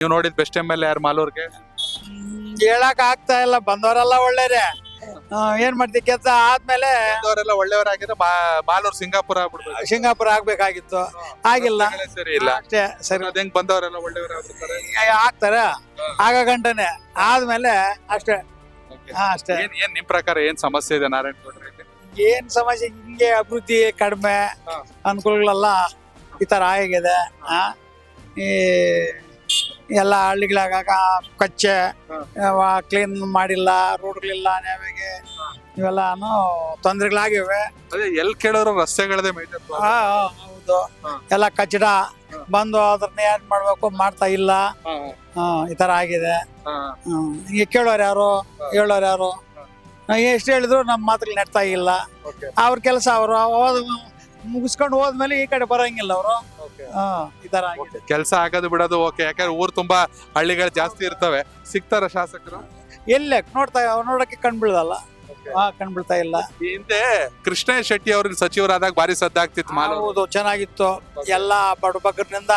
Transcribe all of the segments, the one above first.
ನೀವು ನೋಡಿದ್ best MLA ಯಾರು ಮಾಲೂರ್ಗೆ? ಹೇಳಕ್ ಆಗ್ತಾ ಇಲ್ಲ, ಬಂದವರೆಲ್ಲ ಒಳ್ಳೇರೆ. ಏನ್ ಮಾಡ್ತಿ, ಕೆಲ್ಸ ಆದ್ಮೇಲೆ ಅವರೆಲ್ಲ ಒಳ್ಳೆಯವರಾಗಿದ್ರೆ ಮಾಲೂರ್ ಸಿಂಗಾಪುರ ಆಗ್ಬಿಡ್ಬೇಕು. ಸಿಂಗಾಪುರ ಆಗ್ಬೇಕಾಗಿತ್ತು, ಆಗಿಲ್ಲ. ರಸ್ತೆಗಳೇ ಸರಿ ಇಲ್ಲ. ಅಷ್ಟೇ ಸರಿ, ಅದ್ ಹೆಂಗ್ ಬಂದವರೆಲ್ಲ ಒಳ್ಳೆಯವರಾಗ್ಬಿಡ್ತಾರೆ? ಆಗ್ತಾರ ಆಗ ಗಂಟನೆ ಆದ್ಮೇಲೆ ಅಷ್ಟೇ. ಅಷ್ಟೇ. ಏನ್ ನಿಮ್ ಪ್ರಕಾರ ಏನ್ ಸಮಸ್ಯೆ ಇದೆ ನಾರಾಯಣಗೌಡ್ರಿಗೆ? ಏನ್ ಸಮಸ್ಯೆ, ಹಿಂಗೆ ಅಭಿವೃದ್ಧಿ ಕಡಿಮೆ, ಅನುಕೂಲಗಳೆಲ್ಲ ಈ ತರ ಆಗಿದೆ. ಈ ಎಲ್ಲ ಹಳ್ಳಿಗಳಾಗ ಕಚ್ಚೆ ಕ್ಲೀನ್ ಮಾಡಿಲ್ಲ, ರೋಡ್ಗಳಿಲ್ಲ, ನ್ಯಾಯವಾಗಿ ಇವೆಲ್ಲಾನು ತೊಂದರೆಗಳಾಗಿವೆ. ಅದೇ ಎಲ್ ಕೇಳೋರು ರಸ್ತೆಗಳದೇ ಮೇಜರ್. ಹೌದು, ಎಲ್ಲ ಕಚ್ಚಡ ಬಂದು ಅದ್ರನ್ನ ಏನ್ ಮಾಡ್ಬೇಕು ಮಾಡ್ತಾ ಇಲ್ಲ. ಈ ತರ ಆಗಿದೆ. ಹಿಂಗೆ ಕೇಳೋರು ಯಾರು, ಹೇಳೋರು ಯಾರು? ಎಷ್ಟು ಹೇಳಿದ್ರು ನಮ್ಮ ಮಾತುಗಳು ನೆಡ್ತಾ ಇಲ್ಲ. ಅವ್ರ ಕೆಲಸ ಅವರು ಮುಗಿಸ್ಕೊಂಡು ಹೋದ್ಮೇಲೆ ಈ ಕಡೆ ಬರಂಗಿಲ್ಲ ಅವರು. ಈ ತರ ಆಗಿದೆ. ಕೆಲಸ ಆಗೋದು ಬಿಡೋದು ಓಕೆ, ಯಾಕಂದ್ರೆ ಊರ್ ತುಂಬಾ ಹಳ್ಳಿಗಳು ಜಾಸ್ತಿ ಇರ್ತವೆ. ಸಿಗ್ತಾರ ಶಾಸಕರು? ಎಲ್ಲೇ ನೋಡಕ್ಕೆ ಕಣ್ಬೀಳ್ದಲ್ಲ, ಕಣ್ಬೀಳ್ತಾ ಇಲ್ಲ. ಈ ಹಿಂದೆ ಕೃಷ್ಣ ಶೆಟ್ಟಿ ಅವ್ರಿಗೆ ಸಚಿವರಾದಾಗ ಭಾರಿ ಸದ್ದಾಗ್ತಿತ್ತು ಮಾಲೂರು. ಹೌದು, ಚೆನ್ನಾಗಿತ್ತು. ಎಲ್ಲ ಬಡಬಗ್ಗರಿಂದ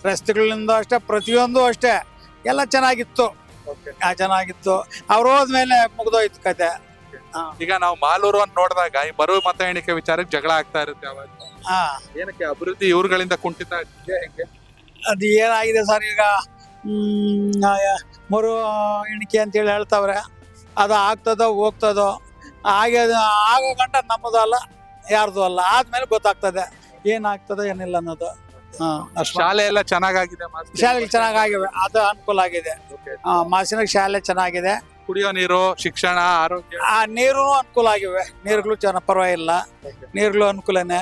ರಸ್ತೆಗಳಿಂದ ಅಷ್ಟೇ, ಪ್ರತಿಯೊಂದು ಅಷ್ಟೇ ಎಲ್ಲ ಚೆನ್ನಾಗಿತ್ತು. ಚೆನ್ನಾಗಿತ್ತು. ಅವ್ರು ಹೋದ್ಮೇಲೆ ಮುಗ್ದೋಯ್ತು ಕತೆ. ಈಗ ನಾವು ಮಾಲೂರು ಅಂತ ನೋಡಿದಾಗ ಈ ಮರು ಮತ ಎಣಿಕೆ ವಿಚಾರಕ್ಕೆ ಜಗಳ ಆಗ್ತಾ ಇರುತ್ತೆ ಅವಾಗ. ಏನಕ್ಕೆ ಅಭಿವೃದ್ಧಿ ಇವ್ರುಗಳಿಂದ ಕುಂಠಿತ ಆಗಿದೆ? ಹೆಂಗೆ ಅದು ಏನಾಗಿದೆ ಸರ್, ಈಗ ಮರು ಎಣಿಕೆ ಅಂತೇಳಿ ಹೇಳ್ತಾವ್ರೆ. ಅದು ಆಗ್ತದೋ ಹೋಗ್ತದೋ, ಆಗೋ ಗಂಟ ನಮ್ಮದು ಅಲ್ಲ, ಯಾರ್ದು ಅಲ್ಲ. ಆದ್ಮೇಲೆ ಗೊತ್ತಾಗ್ತದೆ ಏನಾಗ್ತದೋ ಏನಿಲ್ಲ ಅನ್ನೋದು. ಶಾಲೆ ಎಲ್ಲ ಚೆನ್ನಾಗಿದೆ, ಶಾಲೆಗಳು ಚೆನ್ನಾಗಿವೆ, ಅದು ಅನುಕೂಲ ಆಗಿದೆ. ಮಾಸಿನ ಶಾಲೆ ಚೆನ್ನಾಗಿದೆ. ಕುಡಿಯೋ ನೀರು, ಶಿಕ್ಷಣ, ಆರೋಗ್ಯ, ನೀರು ಅನುಕೂಲ ಆಗಿವೆ. ನೀರುಗಳು ಪರವಾಗಿಲ್ಲ, ನೀರುಗಳು ಅನುಕೂಲನೇ.